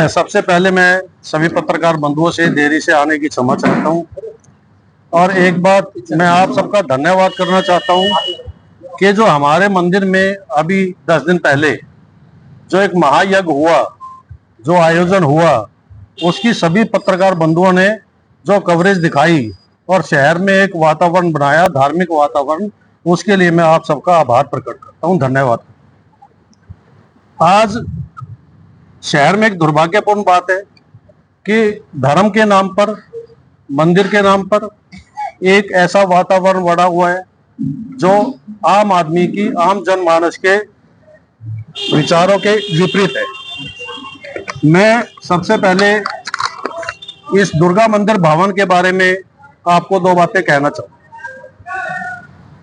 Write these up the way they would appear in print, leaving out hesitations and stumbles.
सबसे पहले मैं सभी पत्रकार बंधुओं से देरी से आने की क्षमा चाहता हूं और एक बात मैं आप सबका धन्यवाद करना चाहता हूं कि जो हमारे मंदिर में अभी 10 दिन पहले जो एक महायज्ञ हुआ, जो आयोजन हुआ, उसकी सभी पत्रकार बंधुओं ने जो कवरेज दिखाई और शहर में एक वातावरण बनाया, धार्मिक वातावरण, उसके लिए मैं आप सबका आभार प्रकट करता हूं। धन्यवाद। आज शहर में एक दुर्भाग्यपूर्ण बात है कि धर्म के नाम पर, मंदिर के नाम पर एक ऐसा वातावरण बना हुआ है जो आम आदमी की, आम जनमानस के विचारों के विपरीत है। मैं सबसे पहले इस दुर्गा मंदिर भवन के बारे में आपको दो बातें कहना चाहूँ।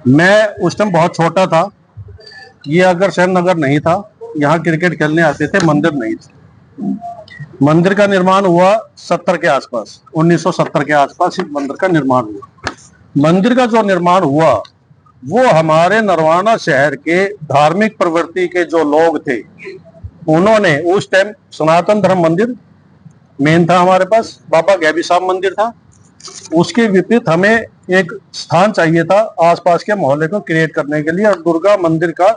मैं उस टाइम बहुत छोटा था, ये अग्रसेन नगर नहीं था, यहाँ क्रिकेट खेलने आते थे, मंदिर नहीं था। मंदिर का निर्माण हुआ 70 के आसपास, 1970 के आसपास इस मंदिर का निर्माण हुआ। मंदिर का जो निर्माण हुआ वो हमारे नरवाना शहर के धार्मिक प्रवृत्ति के जो लोग थे, उन्होंने उस टाइम सनातन धर्म मंदिर मेन था हमारे पास, बाबा गैबी साहब मंदिर था, उसके विपरीत हमें एक स्थान चाहिए था आसपास के मोहल्ले को क्रिएट करने के लिए। और दुर्गा मंदिर का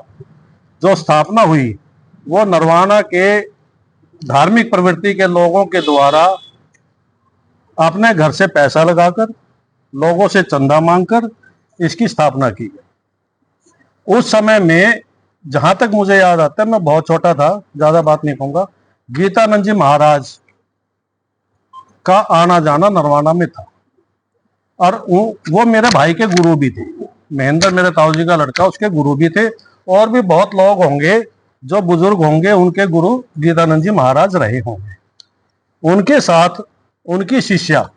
जो स्थापना हुई वो नरवाना के धार्मिक प्रवृत्ति के लोगों के द्वारा अपने घर से पैसा लगाकर, लोगों से चंदा मांगकर इसकी स्थापना की। उस समय में जहां तक मुझे याद आता है, मैं बहुत छोटा था, ज्यादा बात नहीं कहूंगा, गीतानंद जी महाराज का आना जाना नरवाना में था और वो मेरे भाई के गुरु भी थे। महेंद्र मेरे ताऊ जी का लड़का, उसके गुरु भी थे। और भी बहुत लोग होंगे जो बुजुर्ग होंगे, उनके गुरु गीतानंद जी महाराज रहे होंगे। उनके साथ उनकी शिष्या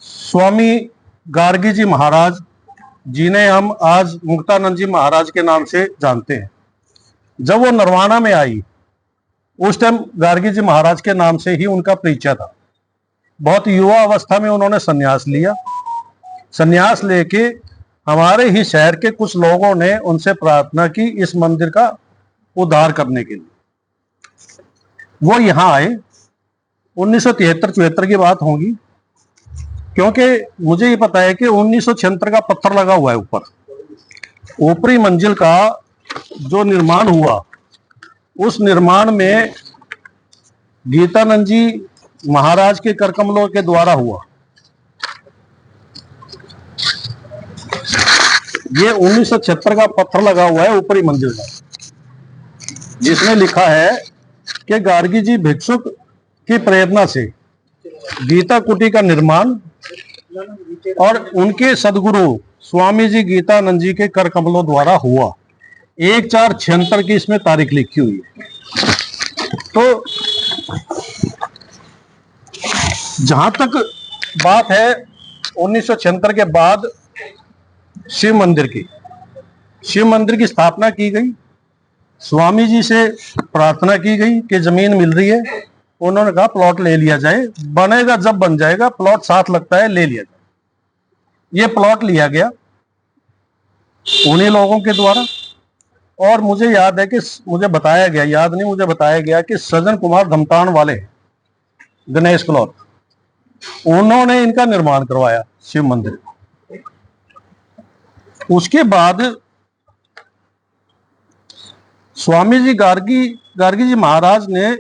स्वामी गार्गी जी महाराज, जिन्हें हम आज मुक्तानंद जी महाराज के नाम से जानते हैं, जब वो नरवाना में आई उस टाइम गार्गी जी महाराज के नाम से ही उनका परिचय था। बहुत युवा अवस्था में उन्होंने संन्यास लिया। संन्यास लेके हमारे ही शहर के कुछ लोगों ने उनसे प्रार्थना की इस मंदिर का उद्धार करने के लिए। वो यहाँ आए, 1973-74 की बात होगी, क्योंकि मुझे ये पता है कि 1976 का पत्थर लगा हुआ है ऊपर। ऊपरी मंजिल का जो निर्माण हुआ, उस निर्माण में गीतानंद जी महाराज के करकमलों के द्वारा हुआ। ये 1976 का पत्थर लगा हुआ है ऊपरी मंजिल का, जिसमें लिखा है कि गार्गी जी भिक्षुक की प्रेरणा से गीता कुटी का निर्माण और उनके सदगुरु स्वामी जी गीतानंद जी के करकमलों द्वारा हुआ। 1476 की इसमें तारीख लिखी हुई है। तो जहां तक बात है 1976 के बाद शिव मंदिर की स्थापना की गई। स्वामी जी से प्रार्थना की गई कि जमीन मिल रही है, उन्होंने कहा प्लॉट ले लिया जाए, बनेगा जब बन जाएगा, प्लॉट साथ लगता है, ले लिया जाए। ये प्लॉट लिया गया उन्हीं लोगों के द्वारा। और मुझे याद है कि मुझे बताया गया, याद नहीं, मुझे बताया गया कि सज्जन कुमार धमतान वाले गणेश क्लॉथ, उन्होंने इनका निर्माण करवाया शिव मंदिर। उसके बाद स्वामी जी गार्गी जी महाराज ने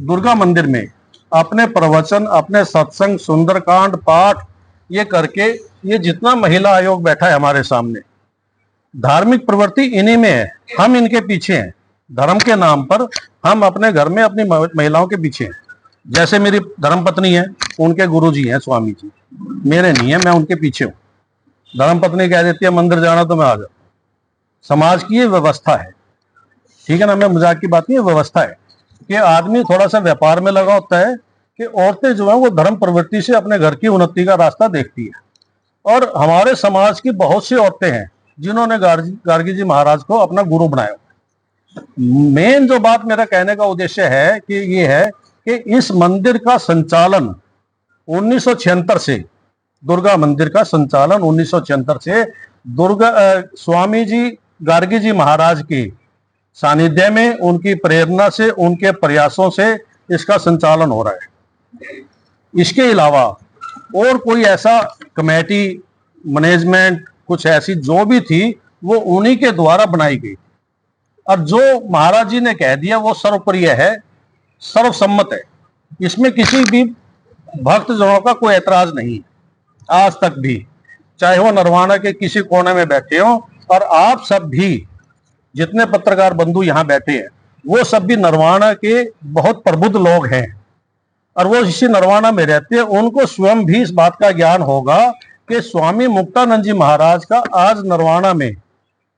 दुर्गा मंदिर में अपने प्रवचन, अपने सत्संग, सुंदरकांड पाठ, ये करके, ये जितना महिला आयोग बैठा है हमारे सामने, धार्मिक प्रवृत्ति इन्हीं में है, हम इनके पीछे हैं। धर्म के नाम पर हम अपने घर में अपनी महिलाओं के पीछे हैं। जैसे मेरी धर्मपत्नी है, उनके गुरुजी हैं स्वामी जी, मेरे नहीं है, मैं उनके पीछे हूँ। धर्मपत्नी कह देती है मंदिर जाना तो मैं आ जाऊँ। समाज की ये व्यवस्था है, ठीक है ना, मैं मजाक की बात नहीं, व्यवस्था है कि आदमी थोड़ा सा व्यापार में लगा होता है कि औरतें जो है वो धर्म प्रवृत्ति से अपने घर की उन्नति का रास्ता देखती है। और हमारे समाज की बहुत सी औरतें हैं जिन्होंने गार्गी जी महाराज को अपना गुरु बनाया। मेन जो बात मेरा कहने का उद्देश्य है कि ये है कि इस मंदिर का संचालन 1976 से, दुर्गा मंदिर का संचालन 1976 से स्वामी जी गार्गी जी महाराज की सानिध्य में, उनकी प्रेरणा से, उनके प्रयासों से इसका संचालन हो रहा है। इसके अलावा और कोई ऐसा कमेटी, मैनेजमेंट कुछ ऐसी जो भी थी वो उन्हीं के द्वारा बनाई गई, और जो महाराज जी ने कह दिया वो सर्वप्रिय है, सर्वसम्मत है। इसमें किसी भी भक्तजनों का कोई ऐतराज नहीं आज तक भी, चाहे वो नरवाना के किसी कोने में बैठे हो, और आप सब भी जितने पत्रकार बंधु यहाँ बैठे हैं वो सब भी नरवाना के बहुत प्रबुद्ध लोग हैं, और वो इसी नरवाना में रहते हैं। उनको स्वयं भी इस बात का ज्ञान होगा कि स्वामी मुक्तानंद जी महाराज का आज नरवाना में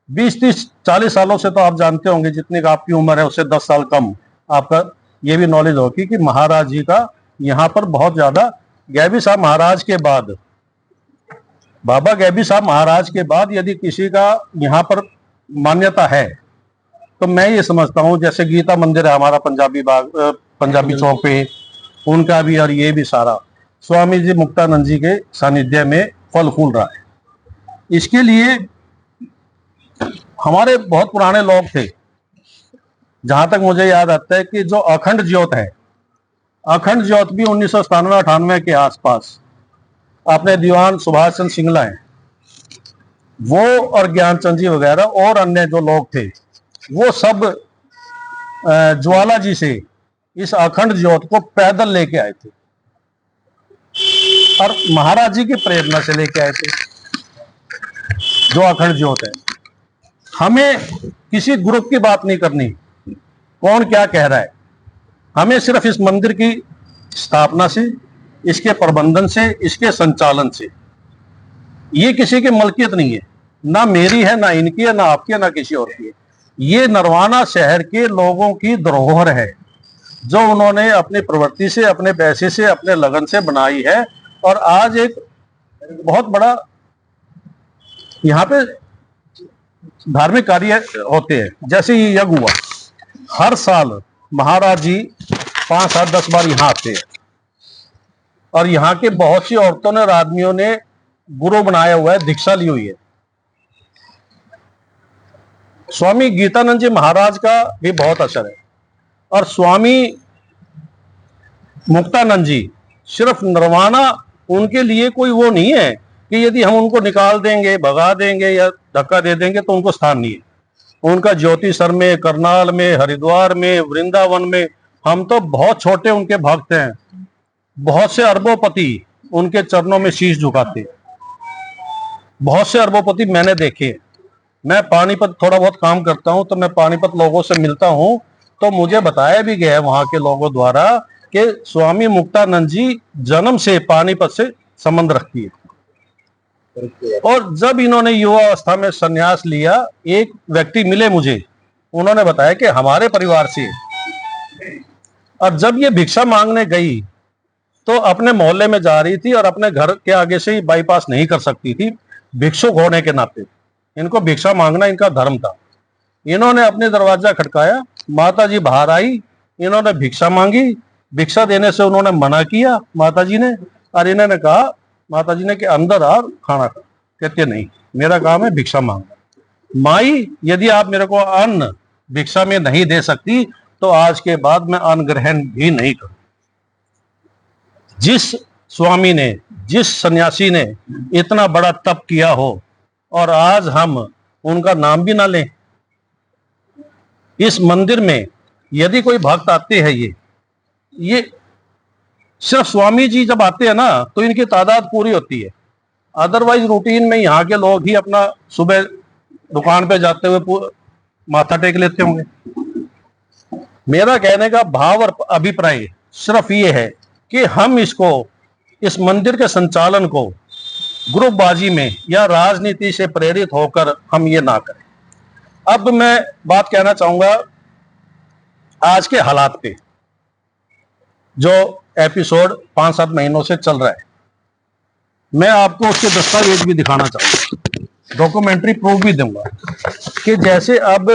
20-30-40 सालों से, तो आप जानते होंगे जितनी का आपकी उम्र है उससे 10 साल कम आपका ये भी नॉलेज होगी कि महाराज जी का यहाँ पर बहुत ज्यादा, गैबी साहब महाराज के बाद, बाबा गैबी साहब महाराज के बाद यदि किसी का यहाँ पर मान्यता है तो मैं ये समझता हूँ, जैसे गीता मंदिर है हमारा पंजाबी बाग, पंजाबी चौक पे, उनका भी और ये भी सारा स्वामी जी मुक्तानंद जी के सानिध्य में फल फूल रहा है। इसके लिए हमारे बहुत पुराने लोग थे, जहां तक मुझे याद आता है कि जो अखंड ज्योत है, अखंड ज्योत भी 1997-98 के आसपास अपने दीवान सुभाष चंद्र सिंगला है, वो और ज्ञानचंद जी वगैरह और अन्य जो लोग थे वो सब ज्वाला जी से इस अखंड ज्योत को पैदल लेके आए थे, और महाराज जी की प्रेरणा से लेके आए थे जो अखंड ज्योत है। हमें किसी ग्रुप की बात नहीं करनी, कौन क्या कह रहा है, हमें सिर्फ इस मंदिर की स्थापना से, इसके प्रबंधन से, इसके संचालन से, ये किसी की मलकियत नहीं है, ना मेरी है, ना इनकी है, ना आपकी है, ना किसी और की है। ये नरवाना शहर के लोगों की धरोहर है जो उन्होंने अपनी प्रवृत्ति से, अपने पैसे से, अपने लगन से बनाई है। और आज एक बहुत बड़ा यहाँ पे धार्मिक कार्य होते हैं, जैसे ये यज्ञ हुआ, हर साल महाराज जी 5, 7, 10 बार यहाँ आते हैं, और यहाँ के बहुत सी औरतों ने और आदमियों ने गुरु बनाया हुआ है, दीक्षा ली हुई है। स्वामी गीतानंद जी महाराज का भी बहुत असर है, और स्वामी मुक्तानंद जी सिर्फ नरवाना उनके लिए कोई वो नहीं है कि यदि हम उनको निकाल देंगे, भगा देंगे या धक्का दे देंगे तो उनको स्थान नहीं है। उनका ज्योतिसर में, करनाल में, हरिद्वार में, वृंदावन में, हम तो बहुत छोटे उनके भक्त हैं। बहुत से अरबोपति उनके चरणों में शीश झुकाते, बहुत से अरबोपति मैंने देखे। मैं पानीपत थोड़ा बहुत काम करता हूं तो मैं पानीपत लोगों से मिलता हूं, तो मुझे बताया भी गया है वहां के लोगों द्वारा कि स्वामी मुक्तानंद जी जन्म से पानीपत से संबंध रखती है। और जब इन्होंने युवा अवस्था में संन्यास लिया, एक व्यक्ति मिले मुझे, उन्होंने बताया कि हमारे परिवार से, और जब ये भिक्षा मांगने गई तो अपने मोहल्ले में जा रही थी और अपने घर के आगे से ही बाईपास नहीं कर सकती थी, भिक्षुक होने के नाते इनको भिक्षा मांगना इनका धर्म था। इन्होंने अपने दरवाजा खटकाया, माता जी बाहर आई, इन्होंने भिक्षा मांगी, भिक्षा देने से उन्होंने मना किया माता जी ने, और इन्होंने कहा, माता जी ने कि अंदर आ खाना खा। कहते नहीं, मेरा काम है भिक्षा मांगना। माई, यदि आप मेरे को अन्न भिक्षा में नहीं दे सकती तो आज के बाद मैं अन्न ग्रहण भी नहीं करूं। जिस स्वामी ने, जिस सन्यासी ने इतना बड़ा तप किया हो और आज हम उनका नाम भी ना लें, इस मंदिर में यदि कोई भक्त आते हैं, ये सिर्फ स्वामी जी जब आते हैं ना तो इनकी तादाद पूरी होती है। अदरवाइज रूटीन में यहाँ के लोग ही अपना सुबह दुकान पे जाते हुए माथा टेक लेते होंगे। मेरा कहने का भाव और अभिप्राय सिर्फ ये है कि हम इसको, इस मंदिर के संचालन को ग्रुपबाजी में या राजनीति से प्रेरित होकर हम ये ना करें। अब मैं बात कहना चाहूंगा आज के हालात पे, जो एपिसोड 5-7 महीनों से चल रहा है। मैं आपको उसके दस्तावेज भी दिखाना चाहूंगा, डॉक्यूमेंट्री प्रूफ भी दूंगा कि जैसे अब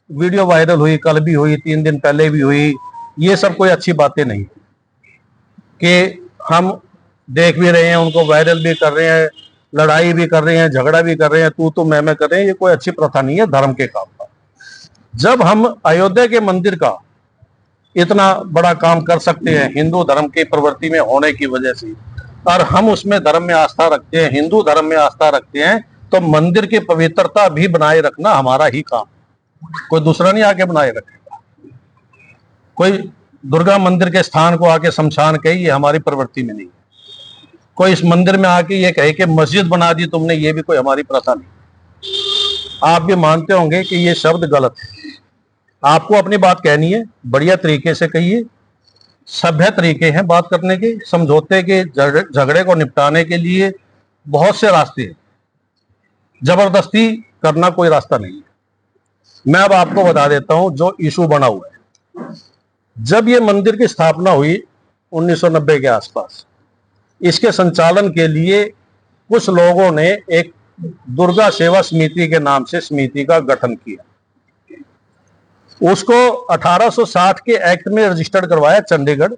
वीडियो वायरल हुई, कल भी हुई, 3 दिन पहले भी हुई, ये सब कोई अच्छी बातें नहीं कि हम देख भी रहे हैं, उनको वायरल भी कर रहे हैं, लड़ाई भी कर रहे हैं, झगड़ा भी कर रहे हैं, तू तो मैं कर रहे हैं, ये कोई अच्छी प्रथा नहीं है धर्म के काम का। जब हम अयोध्या के मंदिर का इतना बड़ा काम कर सकते हैं हिंदू धर्म की प्रवृत्ति में होने की वजह से, और हम उसमें धर्म में आस्था रखते हैं, हिंदू धर्म में आस्था रखते हैं, तो मंदिर की पवित्रता भी बनाए रखना हमारा ही काम, कोई दूसरा नहीं आके बनाए रखेगा। कोई दुर्गा मंदिर के स्थान को आके शमशान कहे, ये हमारी प्रवृत्ति में नहीं। कोई इस मंदिर में आके ये कहे कि मस्जिद बना दी तुमने, ये भी कोई हमारी प्रथा नहीं। आप भी मानते होंगे कि ये शब्द गलत है। आपको अपनी बात कहनी है, बढ़िया तरीके से कहिए, सभ्य तरीके हैं बात करने के, समझौते के, झगड़े को निपटाने के लिए बहुत से रास्ते हैं, जबरदस्ती करना कोई रास्ता नहीं है। मैं अब आपको बता देता हूं जो इशू बना हुआ है। जब ये मंदिर की स्थापना हुई 1990 के आसपास, इसके संचालन के लिए कुछ लोगों ने एक दुर्गा सेवा समिति के नाम से समिति का गठन किया। उसको 1860 के एक्ट में रजिस्टर्ड करवाया Chandigarh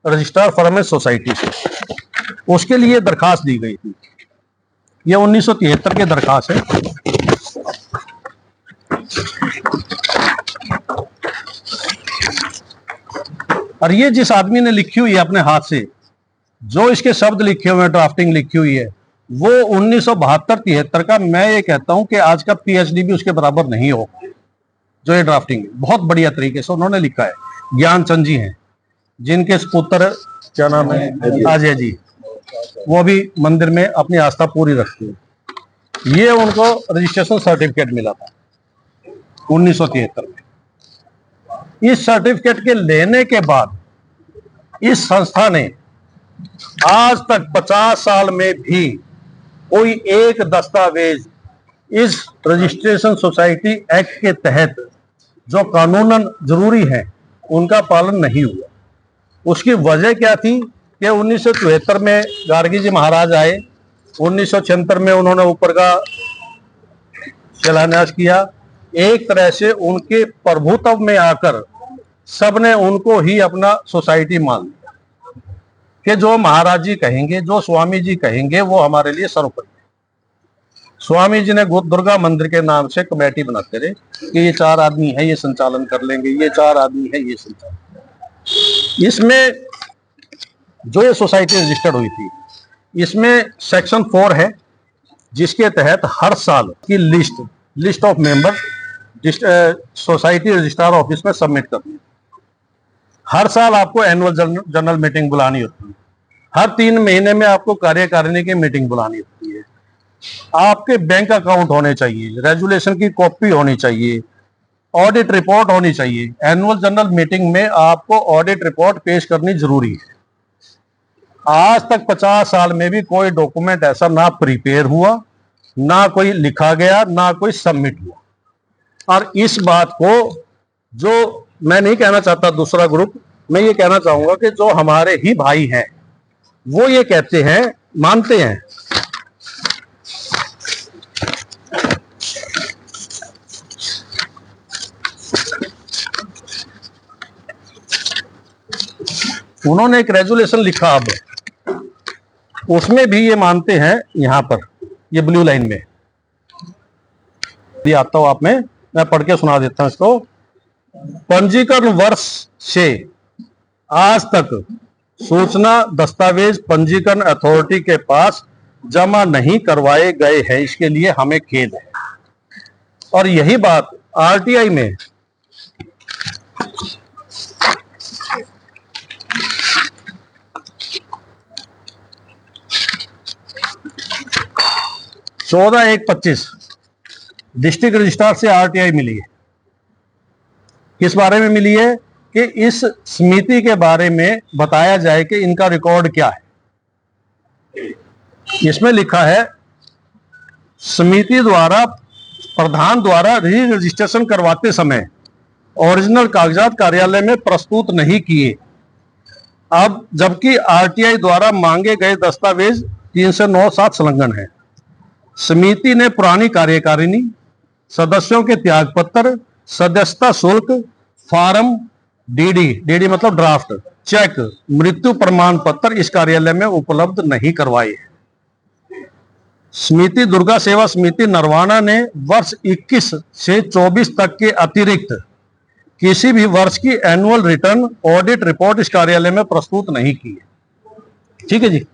registrar firm and society से। उसके लिए दरखास्त दी गई थी। यह 1973 की दरखास्त है। और ये जिस आदमी ने लिखी हुई है अपने हाथ से, जो इसके शब्द लिखे हुए हैं, ड्राफ्टिंग लिखी हुई है, वो 1972-73 का, मैं ये कहता हूं कि आज का पीएचडी भी उसके बराबर नहीं हो। जो ये ड्राफ्टिंग बहुत बढ़िया तरीके से उन्होंने लिखा है। ज्ञानचंद जी हैं, जिनके पुत्र क्या नाम है, अजय जी, वो भी मंदिर में अपनी आस्था पूरी रखते हैं। ये उनको रजिस्ट्रेशन सर्टिफिकेट मिला था 1973 में। इस सर्टिफिकेट के लेने के बाद इस संस्था ने आज तक 50 साल में भी कोई एक दस्तावेज इस रजिस्ट्रेशन सोसाइटी एक्ट के तहत जो कानूनन जरूरी है उनका पालन नहीं हुआ। उसकी वजह क्या थी कि 1974 में गार्गी जी महाराज आए, 1976 में उन्होंने ऊपर का शिलान्यास किया। एक तरह से उनके प्रभुत्व में आकर सबने उनको ही अपना सोसाइटी मान लिया कि जो महाराज जी कहेंगे, जो स्वामी जी कहेंगे, वो हमारे लिए सर्वोपरि। स्वामी जी ने दुर्गा मंदिर के नाम से कमेटी बनाते रहे कि ये 4 आदमी है, ये संचालन कर लेंगे, ये 4 आदमी है, ये संचालन। इसमें जो ये सोसाइटी रजिस्टर्ड हुई थी, इसमें सेक्शन 4 है, जिसके तहत हर साल की list of member society registrar office में सबमिट करनी है। हर साल आपको एनुअल जनरल मीटिंग बुलानी होती है। हर 3 महीने में आपको कार्यकारिणी की मीटिंग बुलानी होती है। आपके बैंक अकाउंट होने चाहिए, रेजुलेशन की कॉपी होनी चाहिए, ऑडिट रिपोर्ट होनी चाहिए। एनुअल जनरल मीटिंग में आपको ऑडिट रिपोर्ट पेश करनी जरूरी है। आज तक 50 साल में भी कोई डॉक्यूमेंट ऐसा ना प्रिपेयर हुआ, ना कोई लिखा गया, ना कोई सबमिट हुआ। और इस बात को, जो मैं नहीं कहना चाहता दूसरा ग्रुप, मैं ये कहना चाहूंगा कि जो हमारे ही भाई हैं वो ये कहते हैं, मानते हैं। उन्होंने एक रेजुलेशन लिखा, अब उसमें भी ये मानते हैं, यहां पर ये ब्लू लाइन में ये आता हूं आप में, मैं पढ़ के सुना देता हूं इसको। पंजीकरण वर्ष से आज तक सूचना दस्तावेज पंजीकरण अथॉरिटी के पास जमा नहीं करवाए गए हैं, इसके लिए हमें खेद है। और यही बात आरटीआई में चौदह 1/25 डिस्ट्रिक्ट रजिस्ट्रार से आरटीआई मिली है। किस बारे में मिली है कि इस समिति के बारे में बताया जाए कि इनका रिकॉर्ड क्या है। इसमें लिखा है, समिति द्वारा प्रधान द्वारा रजिस्ट्रेशन करवाते समय ओरिजिनल कागजात कार्यालय में प्रस्तुत नहीं किए। अब जबकि आरटीआई द्वारा मांगे गए दस्तावेज 3 से 9 7 संलग्न है। समिति ने पुरानी कार्यकारिणी, सदस्यों के त्याग पत्र, सदस्यता शुल्क, फार्म, डीडी मतलब ड्राफ्ट, चेक, मृत्यु प्रमाण पत्र इस कार्यालय में उपलब्ध नहीं करवाए। समिति दुर्गा सेवा समिति नरवाना ने वर्ष 21 से 24 तक के अतिरिक्त किसी भी वर्ष की एनुअल रिटर्न ऑडिट रिपोर्ट इस कार्यालय में प्रस्तुत नहीं की है। ठीक है जी।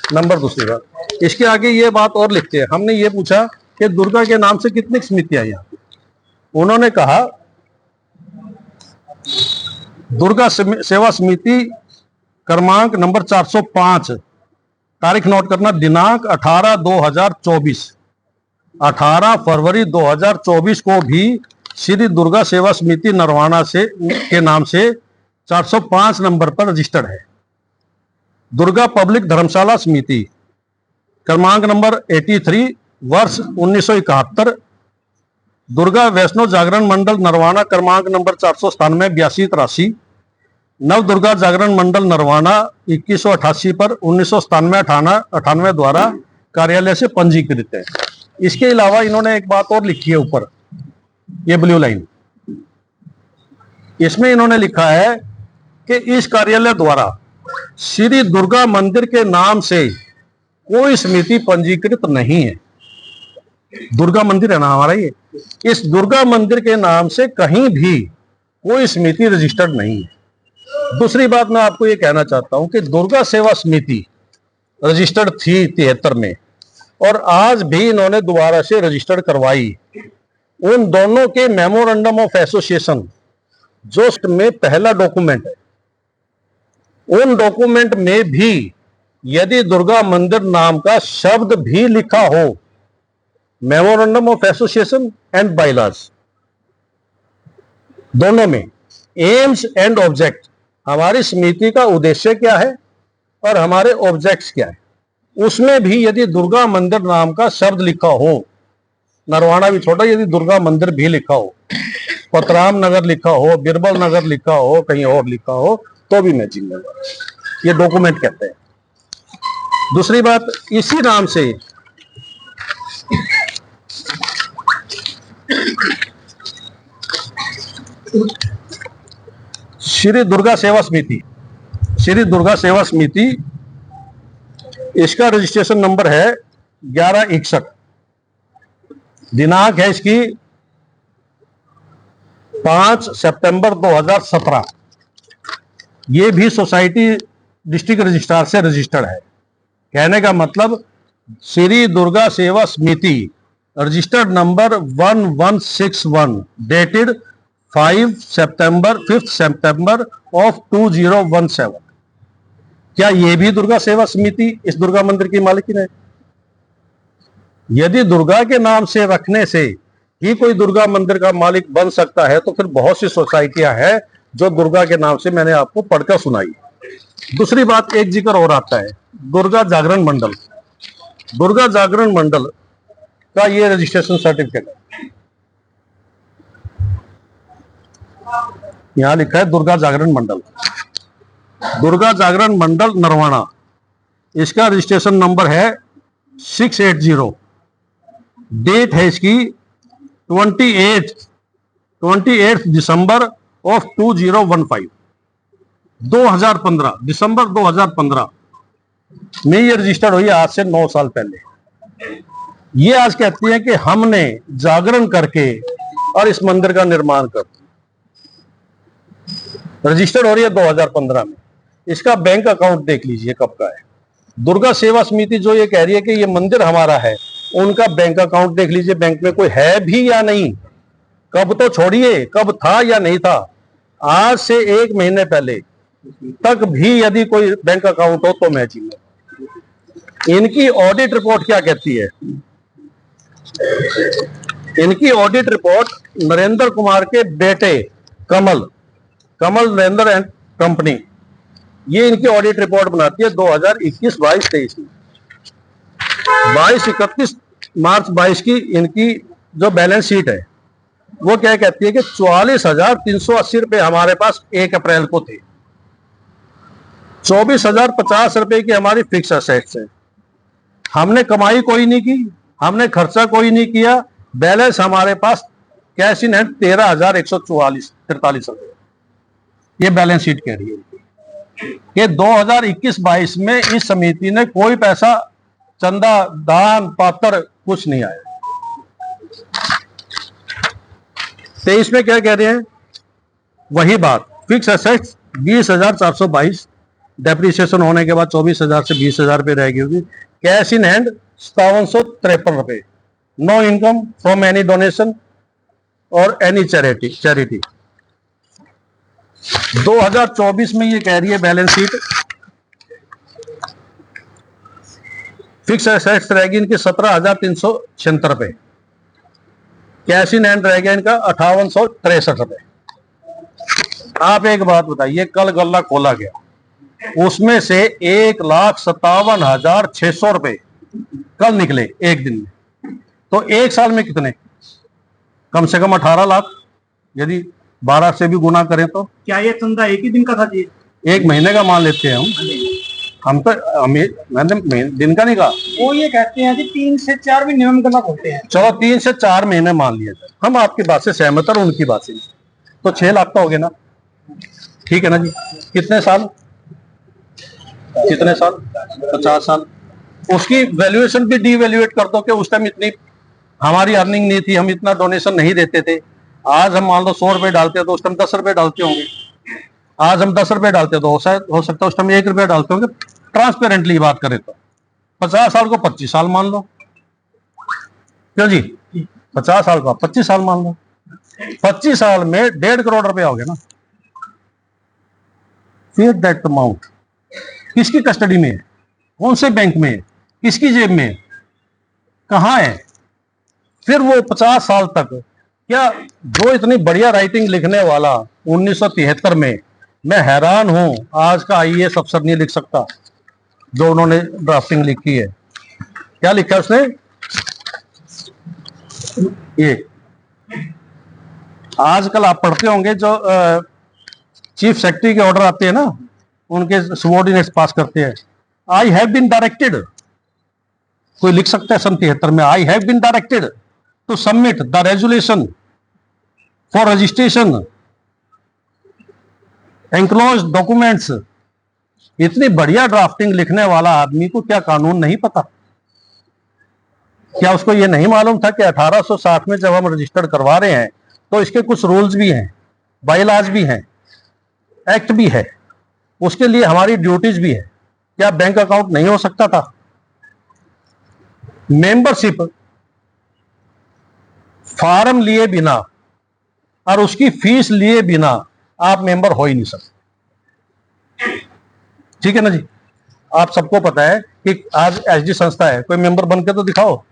नंबर दूसरी बात, इसके आगे ये बात और लिखते हैं, हमने ये पूछा कि दुर्गा के नाम से कितनी समितियां यहाँ पे, उन्होंने कहा दुर्गा सेवा समिति क्रमांक नंबर 405, तारीख नोट करना, दिनांक 18/2024, 18 फरवरी 2024 को भी श्री दुर्गा सेवा समिति नरवाना से के नाम से 405 नंबर पर रजिस्टर्ड है। दुर्गा पब्लिक धर्मशाला समिति क्रमांक नंबर 83, वर्ष 1971, दुर्गा वैष्णो जागरण मंडल नरवाना क्रमांक नंबर 497 82 नव दुर्गा जागरण मंडल नरवाना 2188 पर 1997-98 द्वारा कार्यालय से पंजीकृत है। इसके अलावा इन्होंने एक बात और लिखी है ऊपर, ये ब्लू लाइन, इसमें इन्होंने लिखा है कि इस कार्यालय द्वारा श्री दुर्गा मंदिर के नाम से कोई समिति पंजीकृत नहीं है। दुर्गा मंदिर है ना हमारा ये, इस दुर्गा मंदिर के नाम से कहीं भी कोई समिति रजिस्टर्ड नहीं है। दूसरी बात मैं आपको ये कहना चाहता हूं कि दुर्गा सेवा समिति रजिस्टर्ड थी 73 में और आज भी इन्होंने दोबारा से रजिस्टर्ड करवाई। उन दोनों के मेमोरेंडम ऑफ एसोसिएशन जो में पहला डॉक्यूमेंट है, उन डॉक्यूमेंट में भी यदि दुर्गा मंदिर नाम का शब्द भी लिखा हो, memorandum of association and bylaws दोनों में एम्स एंड ऑब्जेक्ट, हमारी समिति का उद्देश्य क्या है और हमारे ऑब्जेक्ट्स क्या है, उसमें भी यदि दुर्गा मंदिर नाम का शब्द लिखा हो, नरवाना भी छोटा, यदि दुर्गा मंदिर भी लिखा हो, पतराम नगर लिखा हो, बिरबल नगर लिखा हो, कहीं और लिखा हो, तो भी मैचिंग होगा। ये डॉक्यूमेंट कहते हैं। दूसरी बात, इसी नाम से श्री दुर्गा सेवा समिति, श्री दुर्गा सेवा समिति, इसका रजिस्ट्रेशन नंबर है 1161, दिनांक है इसकी 5 सितंबर 2017। ये भी सोसाइटी डिस्ट्रिक्ट रजिस्ट्रार से रजिस्टर्ड है। कहने का मतलब श्री दुर्गा सेवा समिति registered number 1161 dated 5 September of 2017। क्या ये भी दुर्गा सेवा समिति इस दुर्गा मंदिर की मालिकिन है? यदि दुर्गा के नाम से रखने से ही कोई दुर्गा मंदिर का मालिक बन सकता है तो फिर बहुत सी सोसाइटियां हैं जो दुर्गा के नाम से मैंने आपको पढ़कर सुनाई। दूसरी बात, एक जिक्र और आता है, दुर्गा जागरण मंडल। दुर्गा जागरण मंडल का ये रजिस्ट्रेशन सर्टिफिकेट है, यहां लिखा है दुर्गा जागरण मंडल, दुर्गा जागरण मंडल नरवाना। इसका रजिस्ट्रेशन नंबर है 680, डेट है इसकी 28 दिसंबर ऑफ 2015, 2015 दिसंबर 2015 में ये रजिस्टर्ड हुई, आज से 9 साल पहले। ये आज कहती है कि हमने जागरण करके और इस मंदिर का निर्माण कर, रजिस्टर्ड हो रही है 2015 में। इसका बैंक अकाउंट देख लीजिए कब का है। दुर्गा सेवा समिति जो ये कह रही है कि ये मंदिर हमारा है, उनका बैंक अकाउंट देख लीजिए, बैंक में कोई है भी या नहीं, कब तो छोड़िए कब था या नहीं था, आज से 1 महीने पहले तक भी यदि कोई बैंक अकाउंट हो तो मैचिंग है। इनकी ऑडिट रिपोर्ट क्या कहती है? इनकी ऑडिट रिपोर्ट नरेंद्र कुमार के बेटे कमल नरेंद्र एंड कंपनी, ये इनकी ऑडिट रिपोर्ट बनाती है 2021-22-23 में। 22-31 मार्च 22 की इनकी जो बैलेंस शीट है वो क्या कहती है कि 44,380 रुपए हमारे पास 1 अप्रैल को थे, 24,050 रुपए की हमारी फिक्स असेट्स है। हमने कमाई कोई नहीं की, हमने खर्चा कोई नहीं किया, बैलेंस हमारे पास कैश इन हैंड 13,143 रुपए। ये बैलेंस शीट कह रही है कि 2021-22 में इस समिति ने कोई पैसा चंदा दान पात्र कुछ नहीं आया। 23 में क्या कह रहे हैं, वही बात, फिक्स एसेट्स 20,422, डेप्रिसिएशन होने के बाद 24,000 से 20,000 पे रहेगी होगी। कैश इन हैंड 5753 रुपए। No income from any donation और एनी चैरिटी। 2024 में ये कह रही है बैलेंस शीट, फिक्स एसेट्स रहेगी इनकी 17,376 रुपए, कैश इन हैंड रहेगा इनका 5863 रुपए। आप एक बात बताइए, कल गल्ला खोला गया, उसमें से 1,57,600 रुपए कल निकले एक दिन में, तो एक साल में कितने, कम से कम 18 लाख, यदि 12 से भी गुना करें तो। क्या ये चंदा एक ही दिन का था जी? एक महीने का मान लेते हैं हम तो, मैंने दिन का नहीं कहा। वो ये कहते हैं जी 3 से 4 महीने में गला खोलते हैं। चलो 3 से 4 महीने मान लिया जाए, हम आपकी बात से सहमत और उनकी बात से, तो 6 लाख का हो गया ना, ठीक है ना जी। कितने साल, 50 साल। उसकी वैल्यूएशन भी डीवैल्यूएट कर दो कि उस टाइम इतनी हमारी अर्निंग नहीं थी, हम इतना डोनेशन नहीं देते थे। आज हम मान लो 100 रुपए डालते हैं तो उस टाइम 10 रुपए डालते होंगे। आज हम 10 रुपए डालते हैं तो हो सकता है उस टाइम 1 रुपया डालते होंगे। ट्रांसपेरेंटली बात करें तो 50 साल को 25 साल मान लो, क्यों जी, 50 साल का 25 साल मान लो, 25 साल में 1.5 करोड़ रुपया हो गया ना। फिर दैट अमाउंट किसकी कस्टडी में है, कौन से बैंक में है, किसकी जेब में है, कहां है? फिर वो 50 साल तक, क्या जो इतनी बढ़िया राइटिंग लिखने वाला 1973 में, मैं हैरान हूं आज का आईएएस अफसर नहीं लिख सकता जो उन्होंने ड्राफ्टिंग लिखी है। क्या लिखा है उसने, ये आजकल आप पढ़ते होंगे जो चीफ सेक्रेटरी के ऑर्डर आते हैं ना, उनके सबॉर्डिनेट्स पास करते हैं, आई हैव बीन डायरेक्टेड, कोई लिख सकता है सन 73 में, I have been directed to submit the resolution for registration enclose documents. इतनी बढ़िया ड्राफ्टिंग लिखने वाला आदमी को क्या कानून नहीं पता? क्या उसको ये नहीं मालूम था कि 1860 में जब हम रजिस्टर्ड करवा रहे हैं तो इसके कुछ रूल्स भी हैं, बायलॉज भी हैं, एक्ट भी है, उसके लिए हमारी ड्यूटीज भी है। क्या बैंक अकाउंट नहीं हो सकता था? मेंबरशिप फॉर्म लिए बिना और उसकी फीस लिए बिना आप मेंबर हो ही नहीं सकते, ठीक है ना जी। आप सबको पता है कि आज एचडी संस्था है, कोई मेंबर बन के तो दिखाओ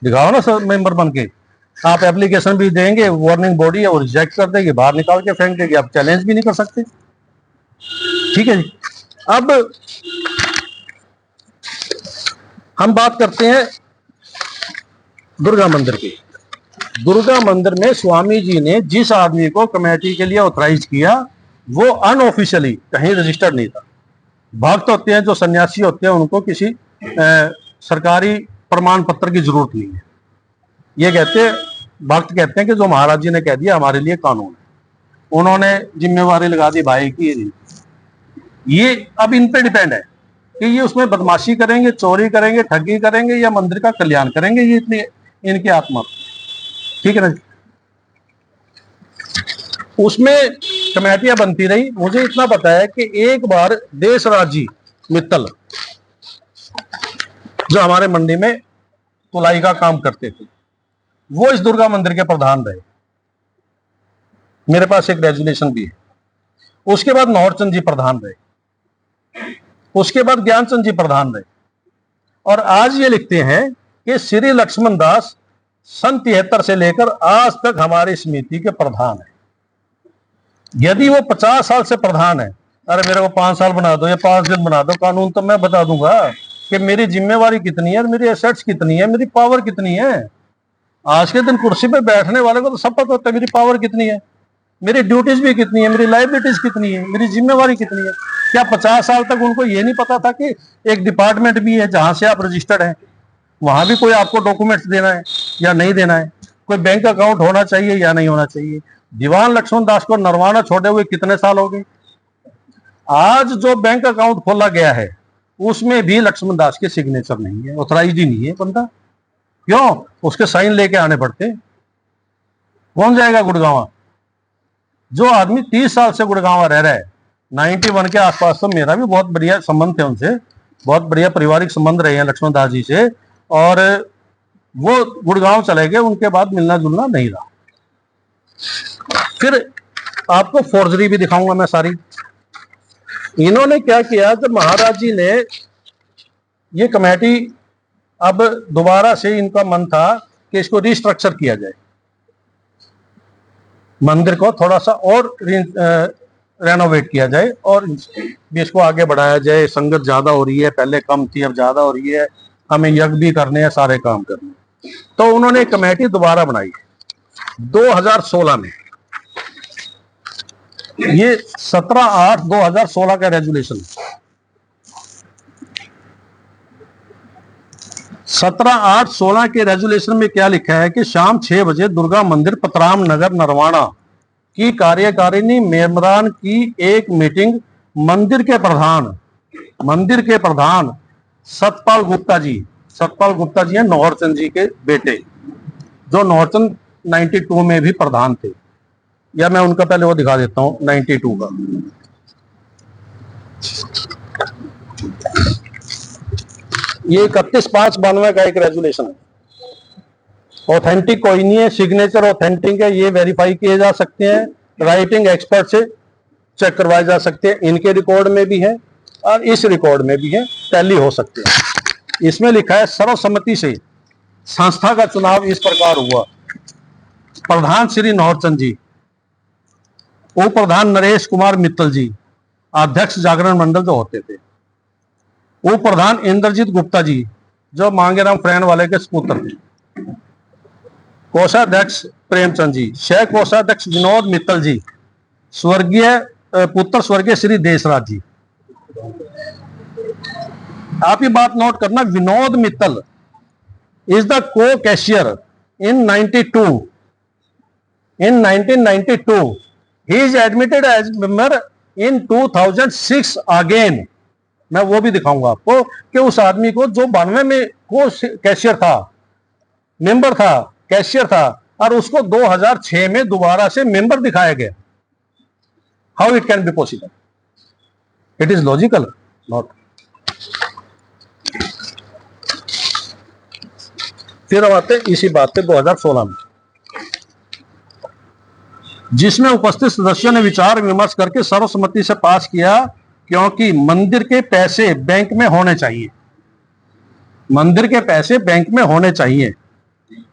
ना सर, मेंबर बन के आप एप्लीकेशन भी देंगे, वार्निंग बॉडी है वो रिजेक्ट कर देगी, बाहर निकाल के फेंक देगी, आप चैलेंज भी नहीं कर सकते, ठीक है जी। अब हम बात करते हैं दुर्गा मंदिर की। दुर्गा मंदिर में स्वामी जी ने जिस आदमी को कमेटी के लिए ऑथराइज किया वो अनऑफिशियली कहीं रजिस्टर्ड नहीं था। भक्त होते हैं जो सन्यासी होते हैं उनको किसी सरकारी प्रमाण पत्र की जरूरत नहीं है। ये कहते हैं, भक्त कहते हैं कि जो महाराज जी ने कह दिया हमारे लिए कानून है, उन्होंने जिम्मेवारी लगा दी भाई की। ये अब इन पे डिपेंड है कि ये उसमें बदमाशी करेंगे, चोरी करेंगे, ठगी करेंगे या मंदिर का कल्याण करेंगे, ये इतनी इनकी आत्मा, ठीक है ना। उसमें कमेटियां बनती रही। मुझे इतना पता है कि एक बार देशराज जी मित्तल जो हमारे मंडी में तुलाई का काम करते थे, वो इस दुर्गा मंदिर के प्रधान रहे। मेरे पास एक रेजुलेशन भी है। उसके बाद नौरचंद जी प्रधान रहे, उसके बाद ज्ञानचंद जी प्रधान रहे, और आज ये लिखते हैं कि श्री लक्ष्मण दास सन 73 से लेकर आज तक हमारी समिति के प्रधान है। यदि वो 50 साल से प्रधान है, अरे मेरे को 5 साल बना दो या 5 दिन बना दो, कानून तो मैं बता दूंगा कि मेरी जिम्मेवारी कितनी है, मेरी एसेट्स कितनी है, मेरी पावर कितनी है। आज के दिन कुर्सी पे बैठने वाले को तो सब पता होता है मेरी पावर कितनी है, मेरी ड्यूटीज भी कितनी है, मेरी लाइबिलिटीज कितनी है, मेरी जिम्मेवारी कितनी है। क्या 50 साल तक उनको ये नहीं पता था कि एक डिपार्टमेंट भी है जहां से आप रजिस्टर्ड हैं, वहां भी कोई आपको डॉक्यूमेंट्स देना है या नहीं देना है, कोई बैंक अकाउंट होना चाहिए या नहीं होना चाहिए। दीवान लक्ष्मण दास को नरवाना छोड़े हुए कितने साल हो गए। आज जो बैंक अकाउंट खोला गया है उसमें भी लक्ष्मण दास के सिग्नेचर नहीं है, ऑथराइज ही नहीं है बंदा। क्यों? उसके साइन लेके आने पड़ते। कौन जाएगा गुड़गांव? जो आदमी 30 साल से गुड़गांव रह रहा है, 91 के आसपास, तो मेरा भी बहुत बढ़िया संबंध थे उनसे, बहुत बढ़िया पारिवारिक संबंध रहे हैं लक्ष्मण दास जी से, और वो गुड़गांव चले गए, उनके बाद मिलना जुलना नहीं रहा। फिर आपको फोर्जरी भी दिखाऊंगा मैं सारी। इन्होंने क्या किया, जब महाराज जी ने ये कमेटी, अब दोबारा से इनका मन था कि इसको रिस्ट्रक्चर किया जाए, मंदिर को थोड़ा सा और रेनोवेट किया जाए और इसको आगे बढ़ाया जाए। संगत ज्यादा हो रही है, पहले कम थी अब ज्यादा हो रही है, हमें यज्ञ भी करने हैं, सारे काम करने हैं। तो उन्होंने एक कमेटी दोबारा बनाई 2016 में। ये 17/8/2016 का रेजोल्यूशन, 17/8/16 के रेजोल्यूशन में क्या लिखा है कि शाम 6 बजे दुर्गा मंदिर पतराम नगर नरवाना की कार्यकारिणी मेंबरान की एक मीटिंग मंदिर के प्रधान सतपाल गुप्ता जी हैं नौहरचंद जी के बेटे, जो नौहरचंद 92 में भी प्रधान थे। या मैं उनका पहले वो दिखा देता हूं 92 का। ये 31/5/92 का एक रेजोल्यूशन है। ऑथेंटिक कोई नहीं है, सिग्नेचर ऑथेंटिक है, ये वेरीफाई किए जा सकते हैं, राइटिंग एक्सपर्ट से चेक करवाए जा सकते हैं, इनके रिकॉर्ड में भी है और इस रिकॉर्ड में भी है, टैली हो सकते हैं। इसमें लिखा है सर्वसम्मति से संस्था का चुनाव इस प्रकार हुआ। प्रधान श्री नौहरचंद जी, उप प्रधान नरेश कुमार मित्तल जी, अध्यक्ष जागरण मंडल जो होते थे, उप प्रधान इंद्रजीत गुप्ता जी जो मांगेराम फ्रेंड वाले के सपुत्र थे, कोषाध्यक्ष प्रेमचंद जी, सह कोषाध्यक्ष विनोद मित्तल जी, पुत्र स्वर्गीय श्री देशराज जी। आप ये बात नोट करना, विनोद मित्तल इज द को cashier in 1992 he is admitted as member in 2006 again। मैं वो भी दिखाऊंगा आपको कि उस आदमी को जो 92 में को कैशियर था, मेंबर था, कैशियर था, और उसको 2006 में दोबारा से मेंबर दिखाया गया। How it can be possible? It is logical not. फिर हम आते इसी बात पे 2016 में, जिसमें उपस्थित सदस्यों ने विचार विमर्श करके सर्वसम्मति से पास किया, क्योंकि मंदिर के पैसे बैंक में होने चाहिए, मंदिर के पैसे बैंक में होने चाहिए,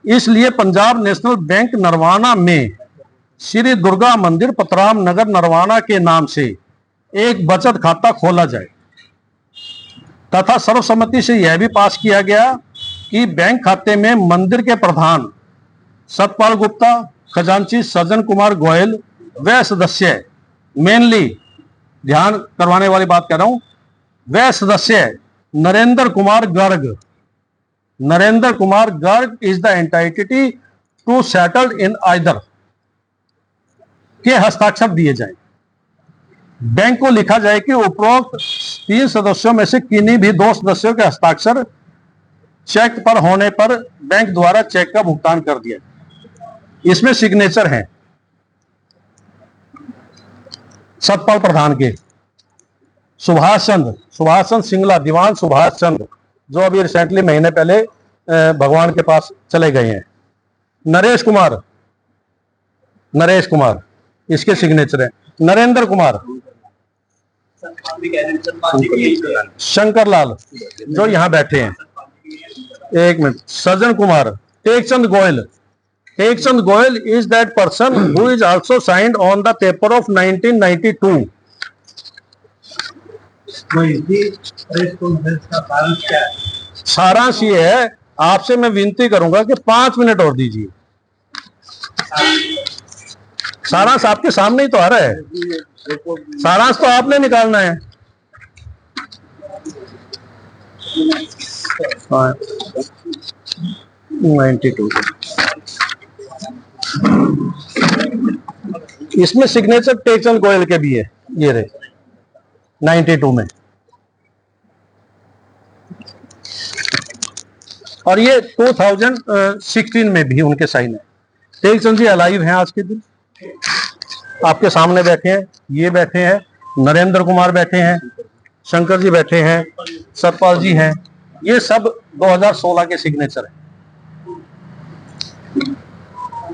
इसलिए पंजाब नेशनल बैंक नरवाना में श्री दुर्गा मंदिर पतराम नगर नरवाना के नाम से एक बचत खाता खोला जाए, तथा सर्वसम्मति से यह भी पास किया गया कि बैंक खाते में मंदिर के प्रधान सतपाल गुप्ता, खजांची सज्जन कुमार गोयल व सदस्य, मेनली ध्यान करवाने वाली बात कह रहा हूं, व सदस्य Narendra Kumar Garg is the entity to settled in either के हस्ताक्षर दिए जाए। बैंक को लिखा जाए कि उपरोक्त 3 सदस्यों में से किन्हीं भी 2 सदस्यों के हस्ताक्षर चेक पर होने पर बैंक द्वारा चेक का भुगतान कर दिया। इसमें सिग्नेचर हैं सतपाल प्रधान के, सुभाष चंद्र सिंगला, दीवान सुभाष चंद्र जो अभी रिसेंटली महीने पहले भगवान के पास चले गए हैं, नरेश कुमार इसके सिग्नेचर है, नरेंद्र कुमार, शंकर लाल जो यहां बैठे हैं, एक minute, Sajjan Kumar, Tekchand Goyal is that person who is also signed on the paper of 1992। सारांश ये है, आपसे मैं विनती करूंगा कि 5 मिनट और दीजिए। सारांश आपके सामने ही तो आ रहा है, सारांश तो आपने निकालना है। हाँ, 92 इसमें सिग्नेचर टेकचंद गोयल के भी है, ये रहे 92 में। और ये 2016 में भी उनके साइन है। टेकचंद जी अलाइव हैं आज के दिन, आपके सामने बैठे हैं, ये बैठे हैं, नरेंद्र कुमार बैठे हैं, शंकर जी बैठे हैं, सतपाल जी हैं, ये सब 2016 के सिग्नेचर हैं।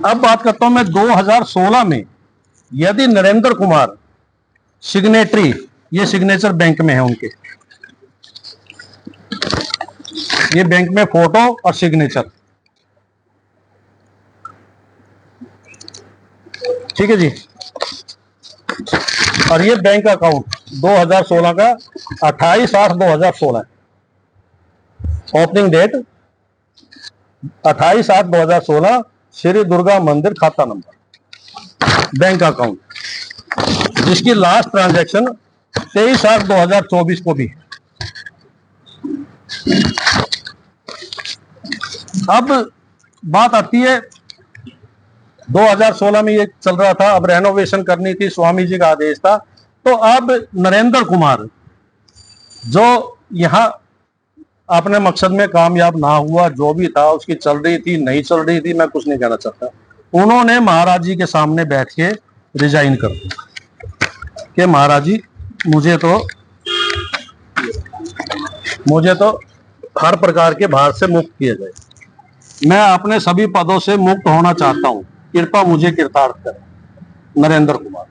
अब बात करता हूं मैं 2016 में, यदि नरेंद्र कुमार सिग्नेटरी, ये सिग्नेचर बैंक में है उनके, ये बैंक में फोटो और सिग्नेचर, ठीक है जी। और ये बैंक अकाउंट 2016 का 28/8/2016 है, ओपनिंग डेट 28/8/2016, श्री दुर्गा मंदिर, खाता नंबर, बैंक अकाउंट, जिसकी लास्ट ट्रांजैक्शन 23/8/2024 को भी है। अब बात आती है 2016 में ये चल रहा था, अब रेनोवेशन करनी थी, स्वामी जी का आदेश था, तो अब नरेंद्र कुमार जो यहां अपने मकसद में कामयाब ना हुआ, जो भी था उसकी चल रही थी नहीं चल रही थी, मैं कुछ नहीं कहना चाहता, उन्होंने महाराज जी के सामने बैठ के रिजाइन कर दिया कि महाराज जी मुझे तो हर प्रकार के भार से मुक्त किया जाए, मैं अपने सभी पदों से मुक्त होना चाहता हूं, कृपा मुझे कृतार्थ करें। नरेंद्र कुमार,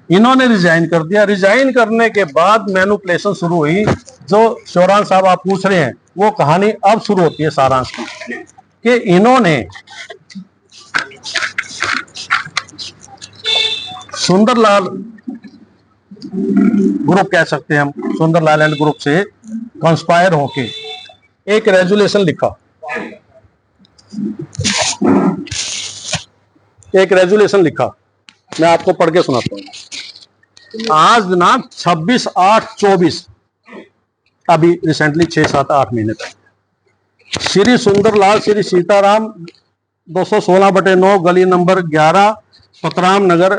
इन्होंने रिजाइन कर दिया। रिजाइन करने के बाद मैनिपुलेशन शुरू हुई, जो शौरान साहब आप पूछ रहे हैं, वो कहानी अब शुरू होती है सारांश की, कि इन्होंने सुंदरलाल ग्रुप, कह सकते हैं हम, सुंदरलाल एंड ग्रुप से कंस्पायर होके एक रेजुलेशन लिखा, मैं आपको पढ़ के सुनाता हूं। आज दिनांक 26/8/24, अभी रिसेंटली 6-7-8 महीने तक, श्री सुंदरलाल श्री सीताराम 216/9 गली नंबर 11 पतराम नगर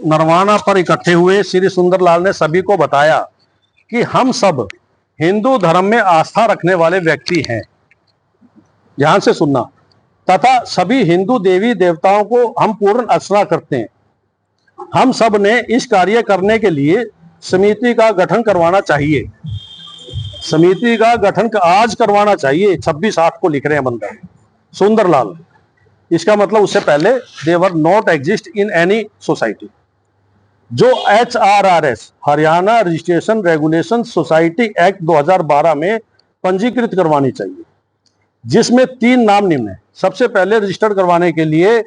नरवाना पर इकट्ठे हुए। श्री सुंदरलाल ने सभी को बताया कि हम सब हिंदू धर्म में आस्था रखने वाले व्यक्ति हैं, ध्यान से सुनना, तथा सभी हिंदू देवी देवताओं को हम पूर्ण अर्चना करते हैं। हम सब ने इस कार्य करने के लिए समिति का गठन करवाना चाहिए। समिति का गठन आज करवाना चाहिए, 26/8 को लिख रहे हैं बंदा सुंदरलाल। इसका मतलब उससे पहले they were not exist in any society. जो HRRS, Haryana registration regulation society act 2012 में पंजीकृत करवानी चाहिए, जिसमें 3 नाम निम्न है। सबसे पहले रजिस्टर्ड करवाने के लिए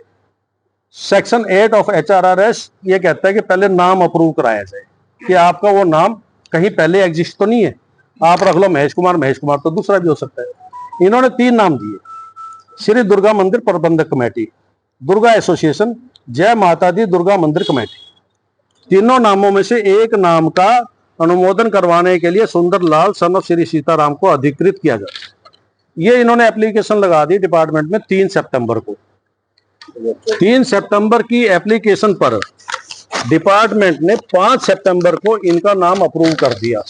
सेक्शन 8 ऑफ HRRS ये कहता है कि पहले नाम अप्रूव कराया जाए, कि आपका वो नाम कहीं पहले एग्जिस्ट तो नहीं है, आप रख लो महेश कुमार, तो दूसरा भी हो सकता है। इन्होंने 3 नाम दिए, श्री दुर्गा मंदिर प्रबंधक कमेटी, दुर्गा एसोसिएशन, जय माता दी दुर्गा मंदिर कमेटी। तीनों नामों में से एक नाम का अनुमोदन करवाने के लिए सुंदरलाल सन ऑफ श्री सीताराम को अधिकृत किया जाए। ये इन्होंने एप्लीकेशन लगा दी डिपार्टमेंट में 3 सितंबर को। 3 सितंबर की एप्लीकेशन पर डिपार्टमेंट ने 5 सितंबर को इनका नाम अप्रूव कर दिया,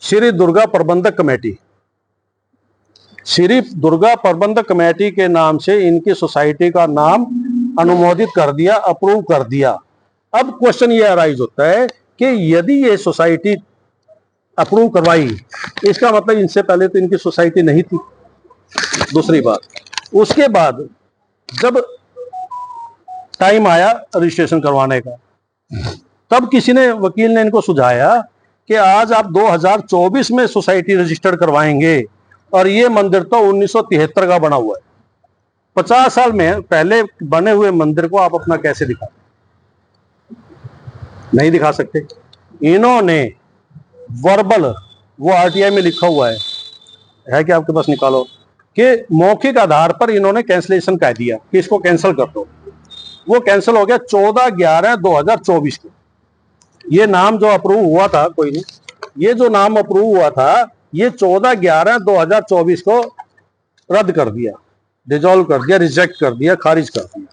श्री दुर्गा प्रबंधक कमेटी। श्री दुर्गा प्रबंधक कमेटी के नाम से इनकी सोसाइटी का नाम अनुमोदित कर दिया, अप्रूव कर दिया। अब क्वेश्चन ये अराइज होता है कि यदि ये सोसाइटी अप्रूव करवाई, इसका मतलब इनसे पहले तो इनकी सोसाइटी नहीं थी। दूसरी बात, उसके बाद जब टाइम आया रजिस्ट्रेशन करवाने का, तब किसी ने, वकील ने इनको सुझाया कि आज आप 2024 में सोसाइटी रजिस्टर्ड करवाएंगे, और ये मंदिर तो 1973 का बना हुआ है। 50 साल में पहले बने हुए मंदिर को आप अपना कैसे दिखा, नहीं दिखा सकते। इन्होंने वर्बल, वो RTI में लिखा हुआ है कि आपके पास, निकालो, कि मौखिक आधार पर इन्होंने कैंसलेशन कह दिया कि इसको कैंसिल कर दो। वो कैंसिल हो गया 14/11/2024 को। ये नाम जो अप्रूव हुआ था, कोई नहीं, ये जो नाम अप्रूव हुआ था, ये 14/11/2024 को रद्द कर दिया, डिजॉल्व कर दिया, रिजेक्ट कर दिया, खारिज कर दिया।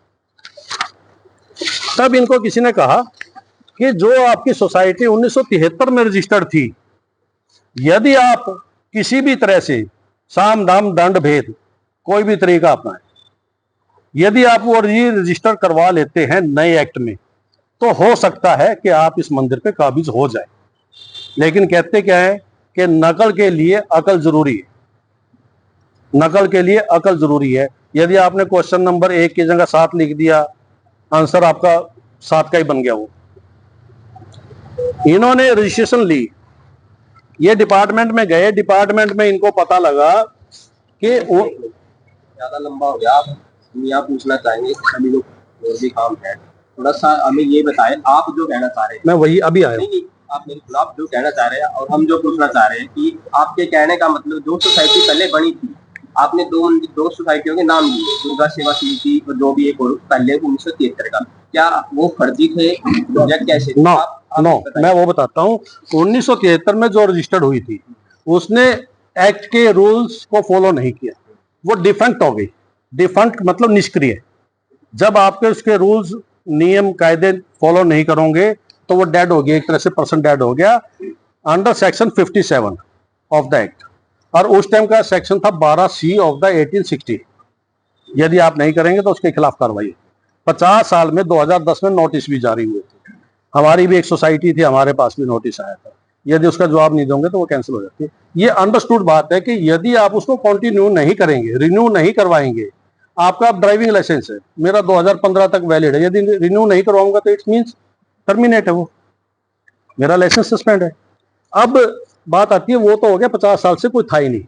तब इनको किसी ने कहा कि जो आपकी सोसाइटी 1973 में रजिस्टर्ड थी, यदि आप किसी भी तरह से साम दाम दंड भेद कोई भी तरीका अपनाएं। यदि आप वो रजिस्टर करवा लेते हैं नए एक्ट में तो हो सकता है कि आप इस मंदिर पे काबिज हो जाए। लेकिन कहते क्या है कि नकल के लिए अकल जरूरी है, नकल के लिए अकल जरूरी है। यदि आपने क्वेश्चन नंबर 1 की जगह 7 लिख दिया, आंसर आपका 7 का ही बन गया। वो इन्होंने रजिस्ट्रेशन ली, ये डिपार्टमेंट में गए, डिपार्टमेंट में इनको पता लगा कि वो ज्यादा लंबा हो गया। हम यहाँ पूछना चाहेंगे, सभी लोग और भी काम है, थोड़ा सा हमें ये बताएं आप जो कहना चाह रहे हैं। मैं वही अभी आया। नहीं, आप मेरे खिलाफ जो कहना चाह रहे हैं और हम जो पूछना चाह रहे हैं कि आपके कहने का मतलब जो सोसाइटी पहले बनी थी, आपने दो सोसाइटियों के नाम लिए, दुर्गा सेवा समिति और जो भी एक और पहले 1973 का, क्या वो फर्जी थे या कैसे? नो नो, मैं वो बताता हूँ। 1973 में जो रजिस्टर्ड हुई थी उसने एक्ट के रूल्स को फॉलो नहीं किया, वो डिफंक्ट हो गई। डिफंक्ट मतलब निष्क्रिय। जब आपके उसके रूल्स नियम कायदे फॉलो नहीं करोगे तो वो डेड हो गया, एक तरह से पर्सन डेड हो गया under section 57 of the act. और उस टाइम का सेक्शन था 12C ऑफ द 1860। यदि आप नहीं करेंगे तो उसके खिलाफ कार्रवाई। 50 साल में 2010 में नोटिस भी जारी हुए थे। हमारी भी एक सोसाइटी थी, हमारे पास भी नोटिस आया था। यदि उसका जवाब नहीं दोगे तो वो कैंसिल हो जाती है। ये अंडरस्टूड बात है कि यदि आप उसको कंटिन्यू नहीं करेंगे, रिन्यू नहीं करवाएंगे, आपका ड्राइविंग लाइसेंस है, मेरा 2015 तक वैलिड है, यदि रिन्यू नहीं करवाऊंगा तो इट्स मींस टर्मिनेट है, वो मेरा लाइसेंस सस्पेंड है। अब बात आती है, वो तो हो गया 50 साल से कोई था ही नहीं,